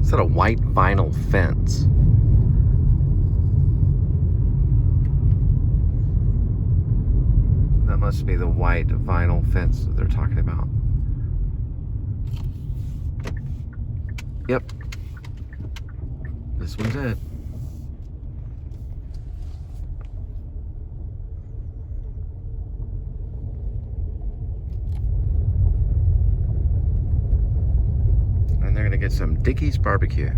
Is that a white vinyl fence? That must be the white vinyl fence that they're talking about. Yep. This one's it. And they're gonna get some Dickey's barbecue.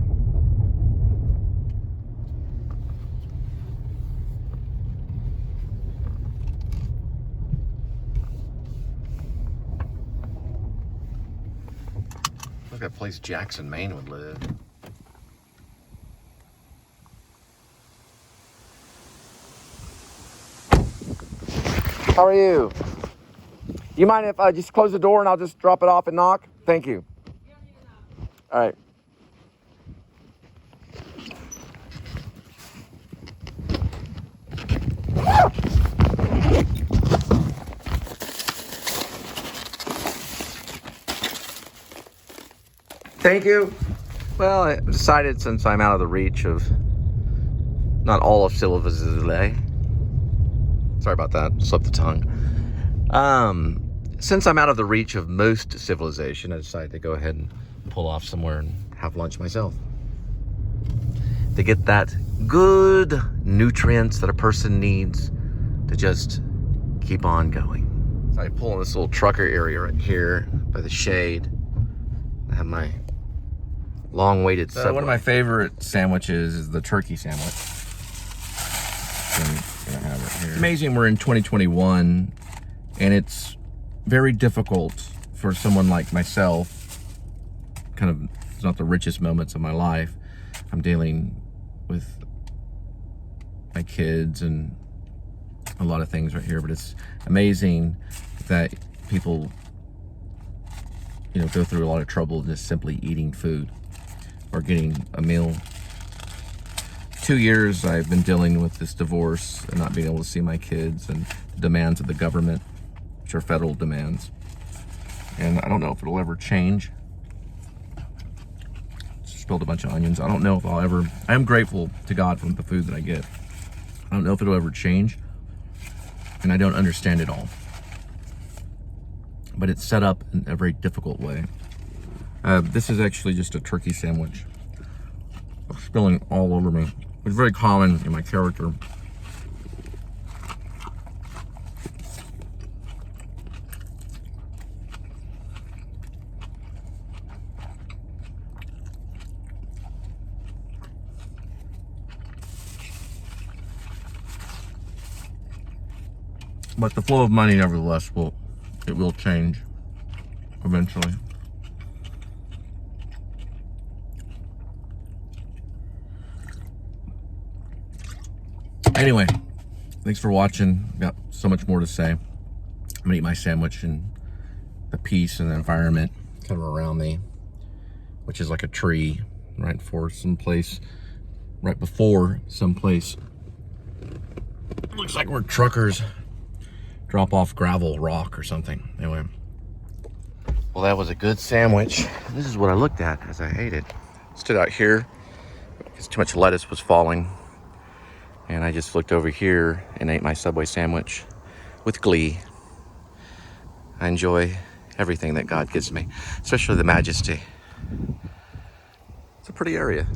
Look at that place Jackson, Maine would live. How are you? You mind if I just close the door and I'll just drop it off and knock? Thank you. All right. Thank you. Well, I decided since I'm out of the reach of not all of civilization. Sorry about that, slipped the tongue. Since I'm out of the reach of most civilization, I decided to go ahead and pull off somewhere and have lunch myself. To get that good nutrients that a person needs to just keep on going. So I pull in this little trucker area right here by the shade. I have my long-awaited Subway. One of my favorite sandwiches is the turkey sandwich. I have it here. It's amazing we're in 2021 and it's very difficult for someone like myself, kind of, it's not the richest moments of my life. I'm dealing with my kids and a lot of things right here, but it's amazing that people, you know, go through a lot of trouble just simply eating food or getting a meal. 2 years I've been dealing with this divorce and not being able to see my kids and the demands of the government, which are federal demands. And I don't know if it'll ever change. Spilled a bunch of onions. I don't know if I'll ever, I am grateful to God for the food that I get. I don't know if it'll ever change, and I don't understand it all. But it's set up in a very difficult way. This is actually just a turkey sandwich. Spilling all over me. It's very common in my character. But the flow of money, nevertheless, will change eventually. Anyway, thanks for watching. Got so much more to say. I'm gonna eat my sandwich and the peace and the environment kind of around me, which is like a tree right before someplace, right before someplace. Looks like we're truckers. Drop off gravel, rock, or something. Anyway. Well, that was a good sandwich. This is what I looked at as I ate it. Stood out here because too much lettuce was falling. And I just looked over here and ate my Subway sandwich with glee. I enjoy everything that God gives me, especially the majesty. It's a pretty area.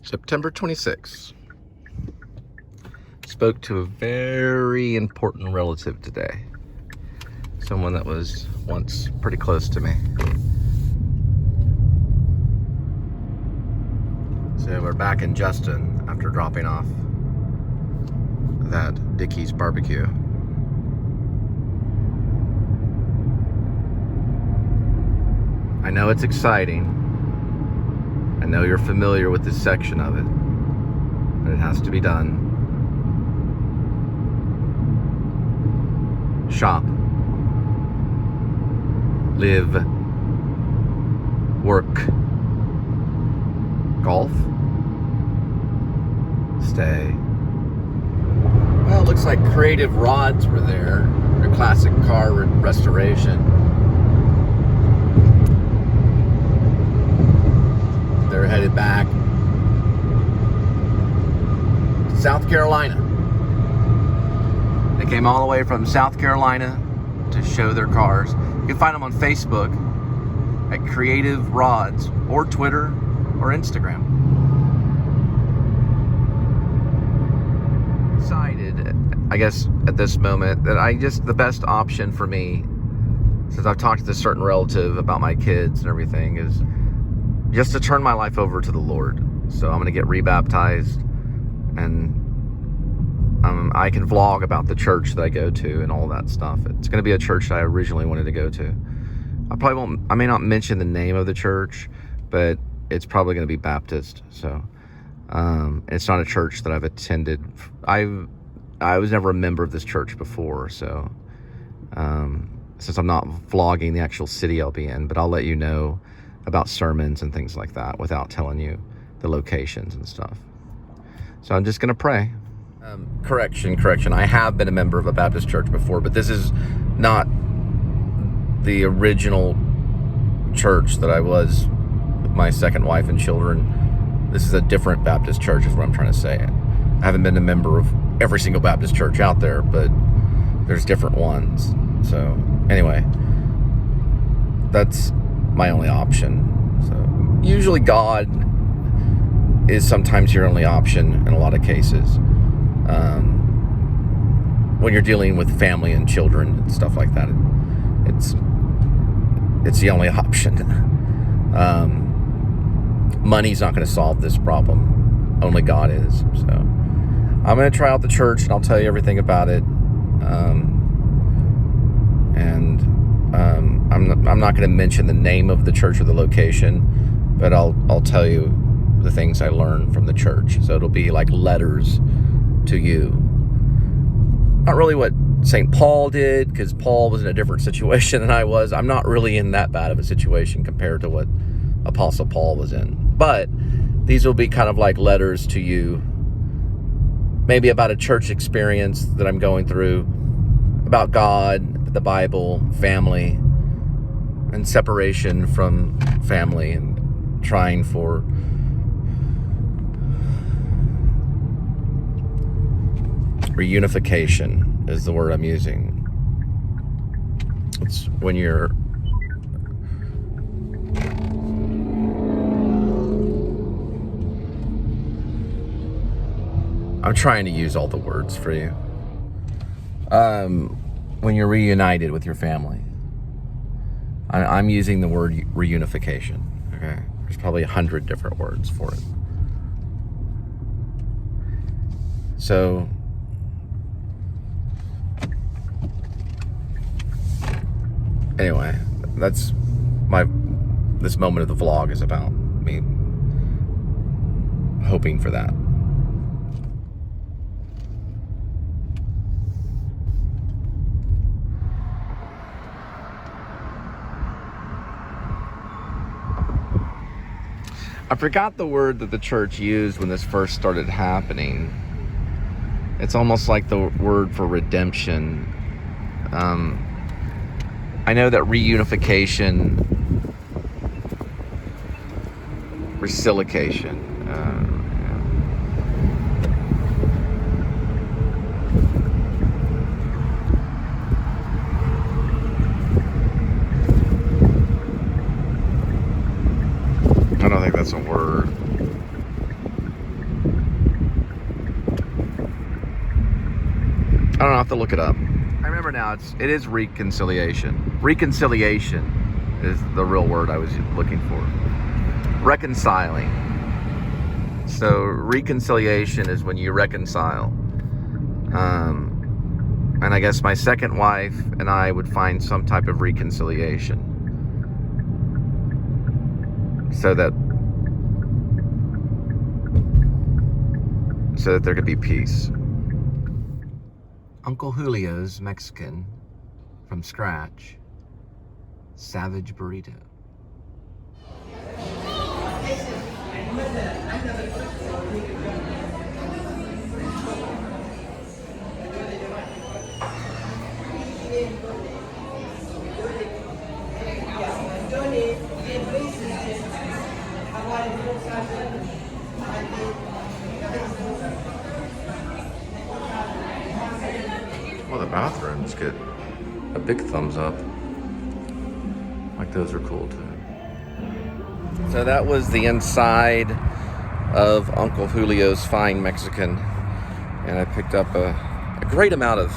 September 26th. Spoke to a very important relative today. Someone that was once pretty close to me. So we're back in Justin after dropping off that Dickey's barbecue. I know it's exciting. I know you're familiar with this section of it, but it has to be done. Shop, live, work, Golf? Stay. Well, it looks like Creative Rods were there. Their classic car restoration. They're headed back to South Carolina. They came all the way from South Carolina to show their cars. You can find them on Facebook at Creative Rods, or Twitter, or Instagram. Decided, I guess, at this moment, that the best option for me, since I've talked to a certain relative about my kids and everything, is just to turn my life over to the Lord. So I'm going to get rebaptized, and I can vlog about the church that I go to and all that stuff. It's going to be a church that I originally wanted to go to. I may not mention the name of the church, but it's probably going to be Baptist. So it's not a church that I've attended. I was never a member of this church before, so since I'm not vlogging the actual city I'll be in, but I'll let you know about sermons and things like that without telling you the locations and stuff. So I'm just going to pray. Correction. I have been a member of a Baptist church before, but this is not the original church that I was with my second wife and children. This is a different Baptist church is what I'm trying to say. I haven't been a member of every single Baptist church out there, but there's different ones. So anyway, that's my only option. So usually God is sometimes your only option in a lot of cases. When you're dealing with family and children and stuff like that, it's the only option. Money's not going to solve this problem. Only God is. So I'm going to try out the church and I'll tell you everything about it. I'm not going to mention the name of the church or the location, but I'll tell you the things I learned from the church. So it'll be like letters to you. Not really what St. Paul did, because Paul was in a different situation than I was. I'm not really in that bad of a situation compared to what Apostle Paul was in. But these will be kind of like letters to you, maybe about a church experience that I'm going through, about God, the Bible, family, and separation from family, and trying for reunification is the word I'm using. It's when you're I'm trying to use all the words for you. When you're reunited with your family. I'm using the word reunification. Okay, there's probably 100 different words for it. So anyway, that's this moment of the vlog is about me hoping for that. I forgot the word that the church used when this first started happening. It's almost like the word for redemption. I know that reunification, resilication. I don't think that's a word. I don't know, I have to look it up. I remember now, it is reconciliation. Reconciliation is the real word I was looking for. Reconciling. So reconciliation is when you reconcile. And I guess my second wife and I would find some type of reconciliation. So that there could be peace. Uncle Julio's Mexican from scratch. Savage burrito. Well, the bathrooms get a big thumbs up. Like those are cool too. So that was the inside of Uncle Julio's Fine Mexican, and I picked up a great amount of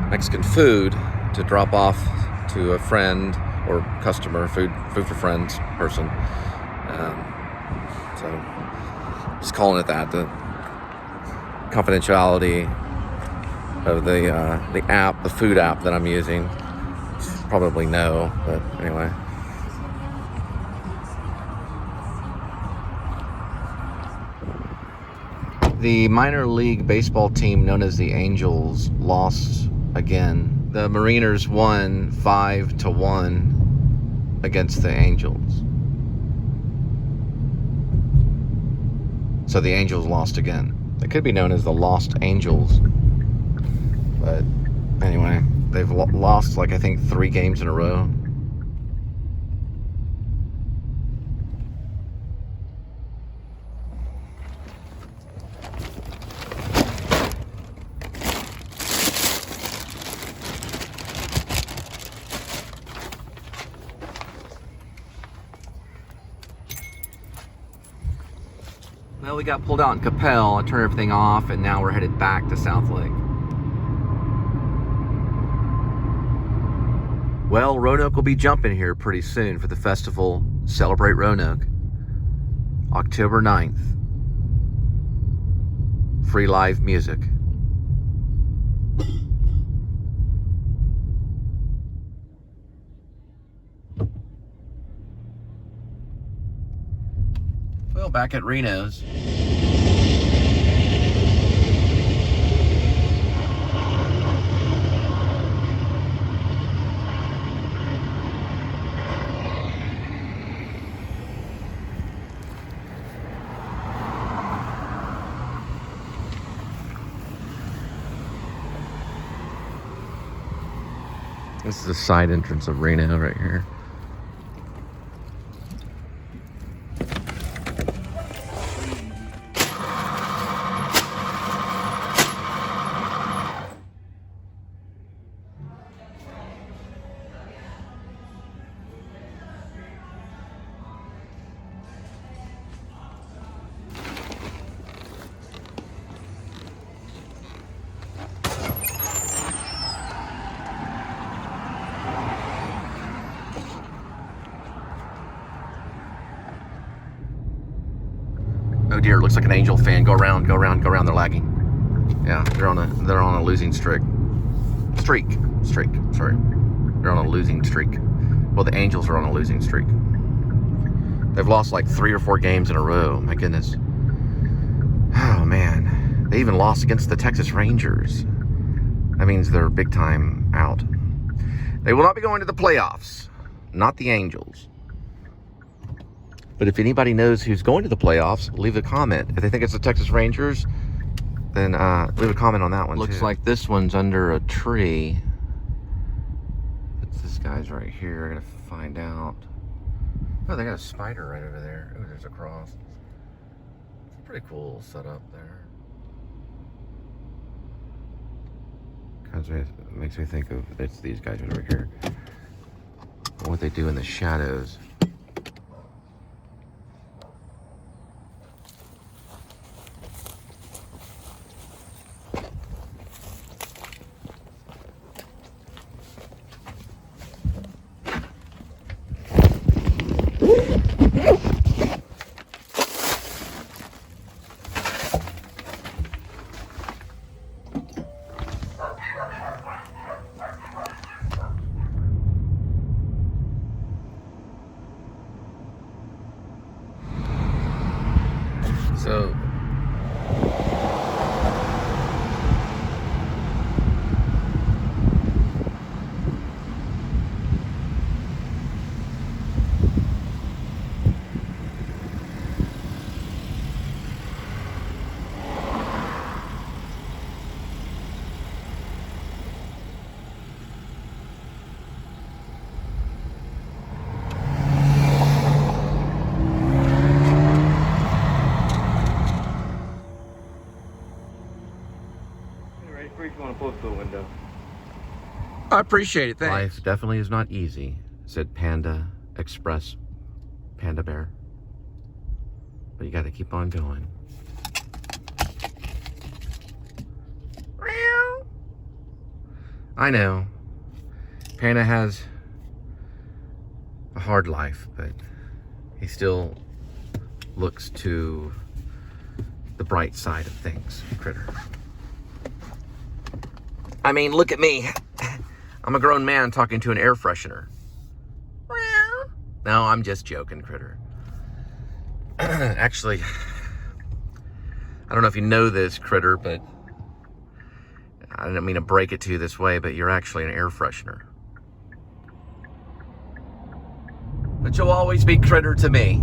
Mexican food to drop off to a friend or customer, food for friends person. So just calling it that, the confidentiality of the app, the food app that I'm using. Probably no, but anyway. The minor league baseball team known as the Angels lost again. The Mariners won 5-1 against the Angels. So the Angels lost again. They could be known as the Lost Angels. But anyway, they've lost like I think 3 games in a row. Well, we got pulled out in Capel. I turned everything off, and now we're headed back to South Lake. Well, Roanoke will be jumping here pretty soon for the festival Celebrate Roanoke. October 9th. Free live music. Well, back at Reno's. This is the side entrance of Reno right here. Oh dear, it looks like an Angel fan. Go around, go around, go around. They're lagging. Yeah, they're on a losing streak. Sorry. They're on a losing streak. Well, the Angels are on a losing streak. They've lost like 3 or 4 games in a row. My goodness. Oh man. They even lost against the Texas Rangers. That means they're big time out. They will not be going to the playoffs. Not the Angels. But if anybody knows who's going to the playoffs, leave a comment. If they think it's the Texas Rangers, then leave a comment on that one. Looks like this one's under a tree. It's this guy's right here. I gotta find out. Oh, they got a spider right over there. Oh, there's a cross. It's a pretty cool setup there. It makes me think of it's these guys over here. What they do in the shadows. So I appreciate it. Thanks. Life definitely is not easy, said Panda Express Panda Bear. But you got to keep on going. I know. Panda has a hard life, but he still looks to the bright side of things, Critter. I mean, look at me. I'm a grown man talking to an air freshener. No, I'm just joking, Critter. Actually, I don't know if you know this, Critter, but I didn't mean to break it to you this way, but you're actually an air freshener. But you'll always be Critter to me.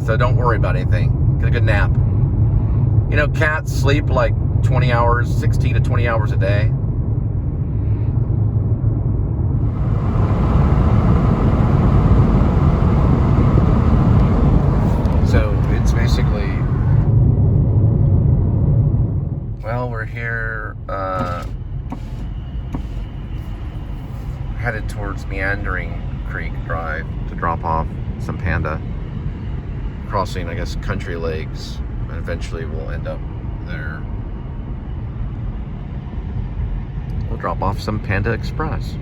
So don't worry about anything. Get a good nap. You know, cats sleep like 20 hours, 16 to 20 hours a day. So it's basically, well, we're here headed towards Meandering Creek Drive to drop off some Panda, crossing, I guess, Country Lakes, and eventually we'll end up there. We'll drop off some Panda Express.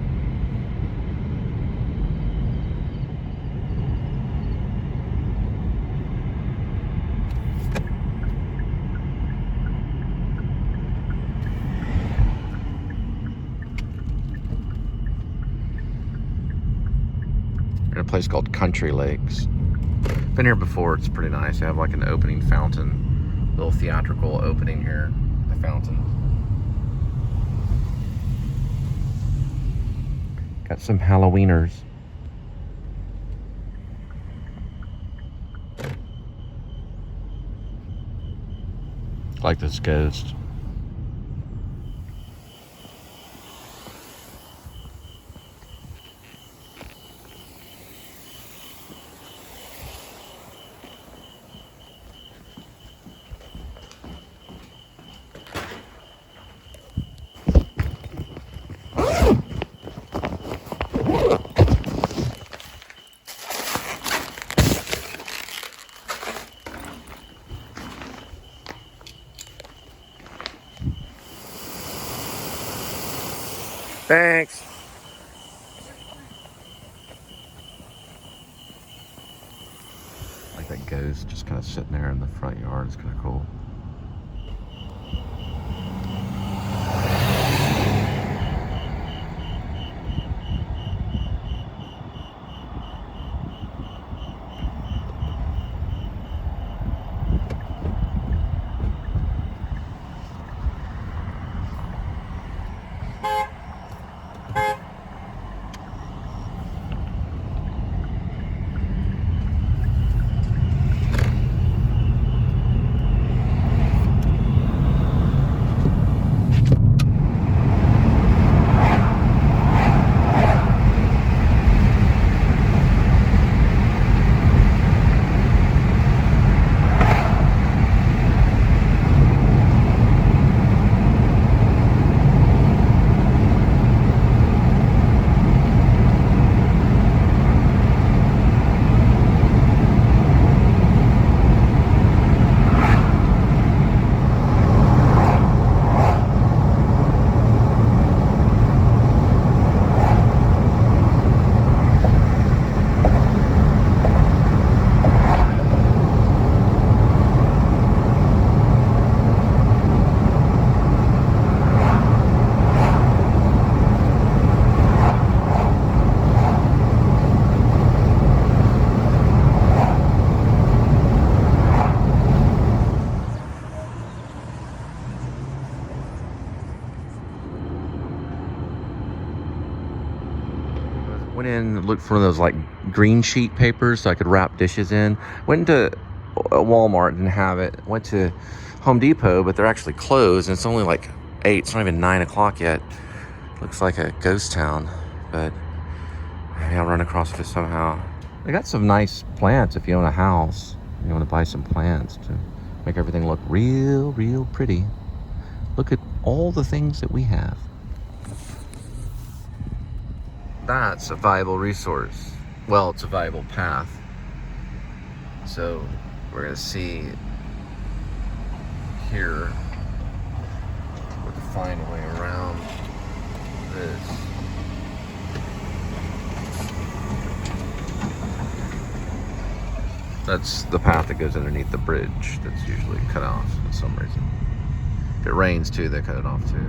In a place called Country Lakes. Been here before, it's pretty nice. They have like an opening fountain, little theatrical opening here, the fountain. Got some Halloweeners. Like this ghost. Thanks. Like that ghost just kind of sitting there in the front yard. It's kind of cool. Went in, looked for one of those like green sheet papers so I could wrap dishes in. Went into Walmart, didn't have it. Went to Home Depot, but they're actually closed, and it's only like 8. It's not even 9 o'clock yet. Looks like a ghost town, but maybe I'll run across it somehow. They got some nice plants if you own a house. You want to buy some plants to make everything look real, real pretty. Look at all the things that we have. that's a viable resource. Well, it's a viable path. So we're gonna see here we can find a way around this. That's the path that goes underneath the bridge that's usually cut off for some reason. If it rains too, they cut it off too.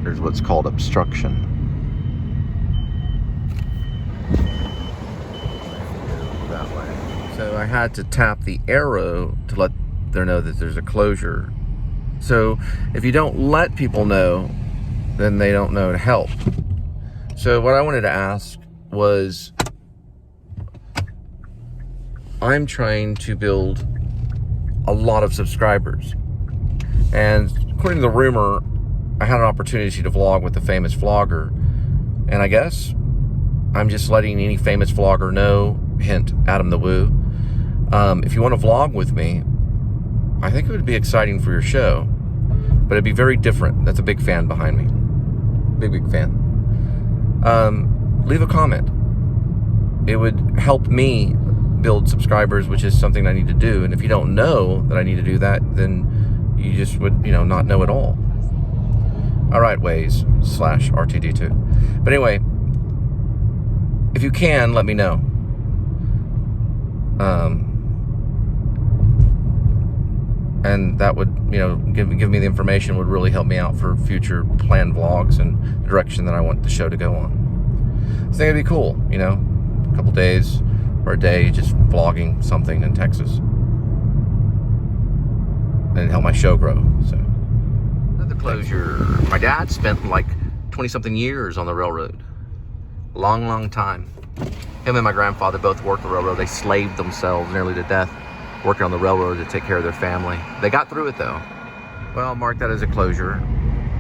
There's what's called obstruction. That way. So I had to tap the arrow to let them know that there's a closure. So if you don't let people know, then they don't know to help. So what I wanted to ask was, I'm trying to build a lot of subscribers. And according to the rumor, I had an opportunity to vlog with a famous vlogger. And I guess I'm just letting any famous vlogger know, hint, Adamthewoo. If you want to vlog with me, I think it would be exciting for your show. But it'd be very different. That's a big fan behind me. Big fan. Leave a comment. It would help me build subscribers, which is something I need to do. And if you don't know that I need to do that, then you just would, not know at all. All right, Waze/RTD2. But anyway, if you can, let me know. And that would, give me the information, would really help me out for future planned vlogs and the direction that I want the show to go on. I think it'd be cool, a couple days or a day just vlogging something in Texas. And help my show grow, so. Another closure. My dad spent like 20-something years on the railroad. Long time. Him and my grandfather both worked the railroad. They slaved themselves nearly to death working on the railroad to take care of their family. They got through it though. Well, mark that as a closure.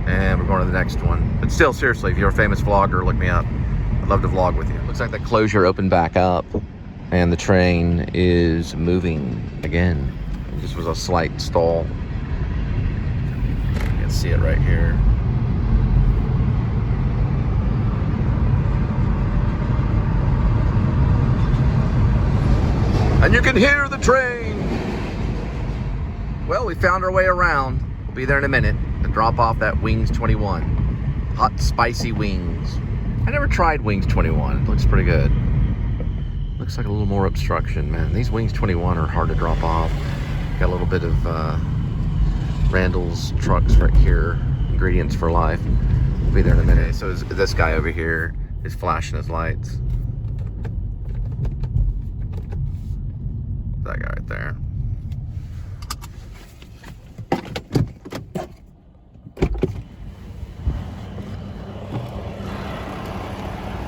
And we're going to the next one. But still, seriously, if you're a famous vlogger, look me up. I'd love to vlog with you. Looks like the closure opened back up and the train is moving again. This was a slight stall. You can see it right here. And you can hear the train. Well, we found our way around. We'll be there in a minute to drop off that Wings 21. Hot, spicy wings. I never tried Wings 21. It looks pretty good. Looks like a little more obstruction, man. These Wings 21 are hard to drop off. Got a little bit of Randall's trucks right here. Ingredients for life. We'll be there in a minute. So this guy over here is flashing his lights. That guy right there.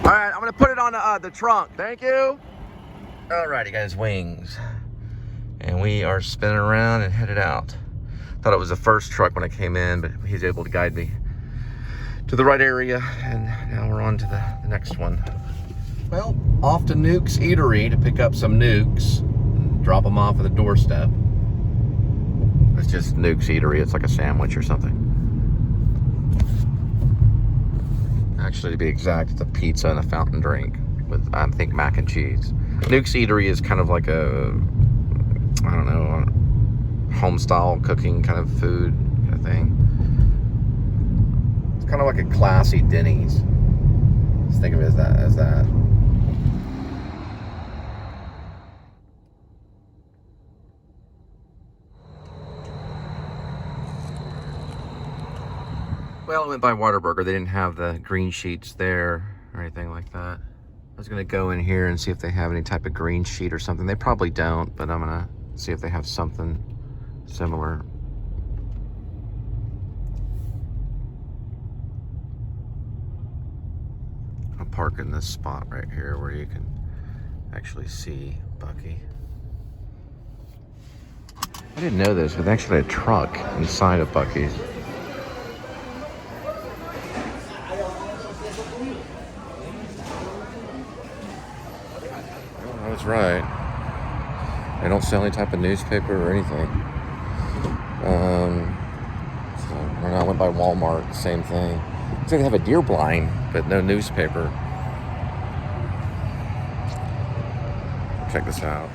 All right, I'm gonna put it on the trunk. Thank you. Alrighty, guys, Wings. And we are spinning around and headed out. Thought it was the first truck when I came in, but he's able to guide me to the right area. And now we're on to the next one. Well, off to Nuke's Eatery to pick up some nukes. Drop them off at the doorstep. It's just Nuke's Eatery. It's like a sandwich or something. Actually, to be exact, it's a pizza and a fountain drink with, I think, mac and cheese. Nuke's Eatery is kind of like a, I don't know, a home-style cooking kind of food kind of thing. It's kind of like a classy Denny's. Just think of it as that. Well, I went by Whataburger. They didn't have the green sheets there or anything like that. I was gonna go in here and see if they have any type of green sheet or something. They probably don't, but I'm gonna see if they have something similar. I'll park in this spot right here where you can actually see Buc-ee. I didn't know this, but there's actually a truck inside of Buc-ee's. That's right. They don't sell any type of newspaper or anything. So when I went by Walmart, same thing. Looks like they have a deer blind, but no newspaper. Check this out.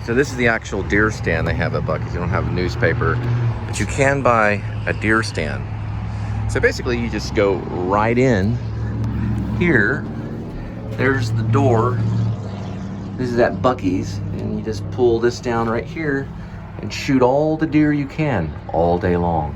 So this is the actual deer stand they have at Buc-ee's. You don't have a newspaper, but you can buy a deer stand. So basically you just go right in here. There's the door. This is at Buc-ee's, and you just pull this down right here and shoot all the deer you can all day long.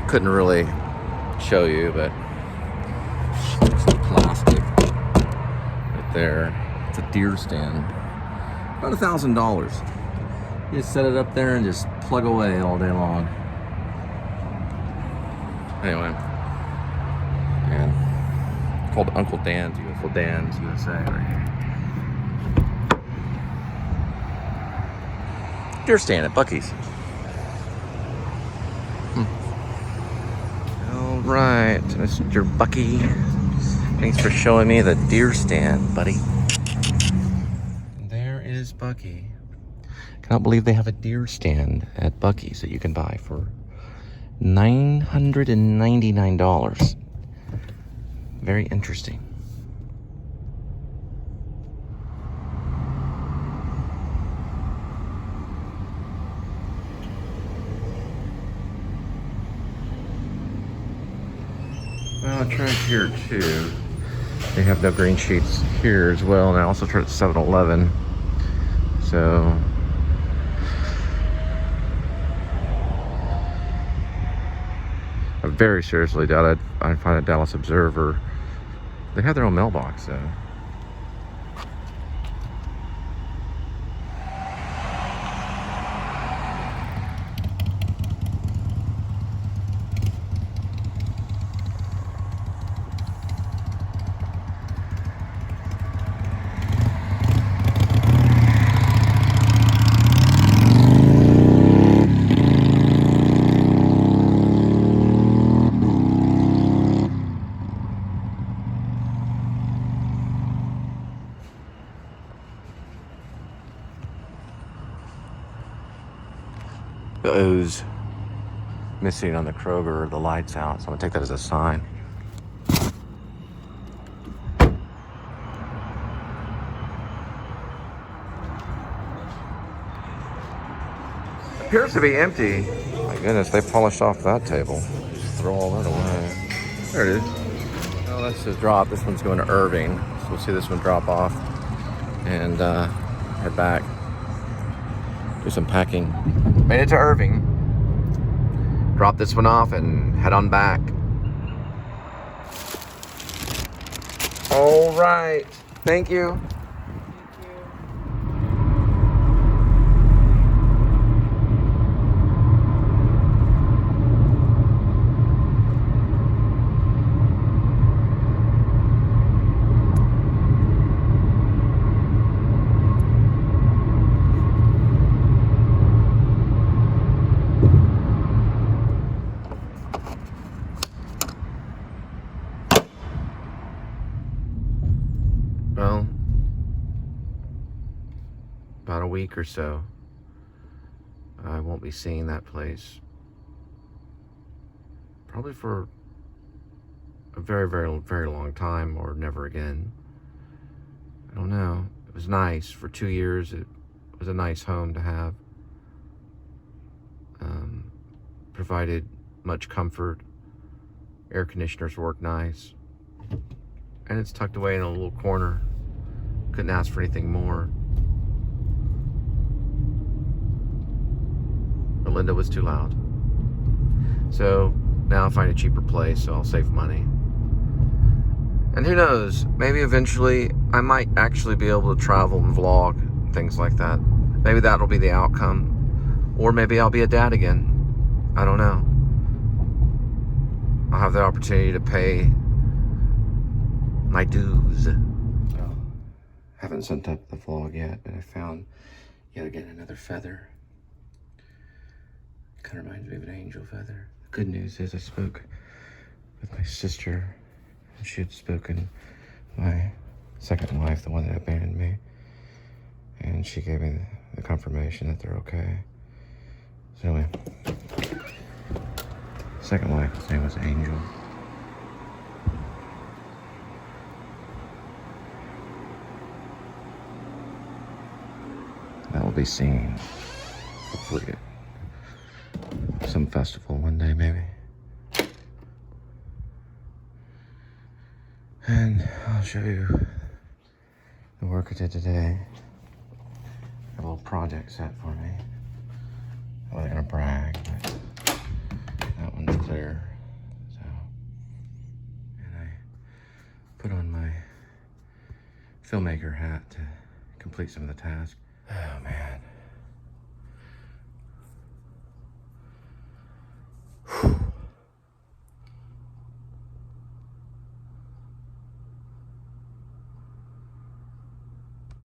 Couldn't really show you, but it's the plastic right there. It's a deer stand. About $1,000. You just set it up there and just plug away all day long. Anyway, and called Uncle Dan's USA right here. Deer stand at Buc-ee's. Right, Mr. Buc-ee. Thanks for showing me the deer stand, buddy. There is Buc-ee. Cannot believe they have a deer stand at Buc-ee's that you can buy for $999. Very interesting. Well, I tried here too. They have no green sheets here as well, and I also tried at 7-Eleven. So I very seriously doubt I'd find a Dallas Observer. They have their own mailbox though. The O's missing on the Kroger, the lights out, so I'm gonna take that as a sign. Appears to be empty. My goodness, they polished off that table. Just throw all that away. There it is. Well, let's just drop. This one's going to Irving, so we'll see this one drop off and head back. Do some packing. Made it to Irving. Drop this one off and head on back. All right. Thank you. Well, about a week or so, I won't be seeing that place. Probably for a very, very, very long time, or never again. I don't know. It was nice. For 2 years, it was a nice home to have. Provided much comfort. Air conditioners work nice. And it's tucked away in a little corner. Couldn't ask for anything more. But Linda was too loud. So now I'll find a cheaper place, so I'll save money. And who knows, maybe eventually I might actually be able to travel and vlog, things like that. Maybe that'll be the outcome. Or maybe I'll be a dad again. I don't know. I'll have the opportunity to pay my dues. Well, haven't sent up the vlog yet, but I found yet again another feather. Kind of reminds me of an angel feather. The good news is I spoke with my sister, and she had spoken my second wife, the one that abandoned me, and she gave me the confirmation that they're okay. So anyway, second wife, his name was Angel. That will be seen, hopefully, at some festival one day, maybe. And I'll show you the work I did today. A little project set for me. I wasn't gonna brag, but that one's clear. So, and I put on my filmmaker hat to complete some of the tasks. Oh man.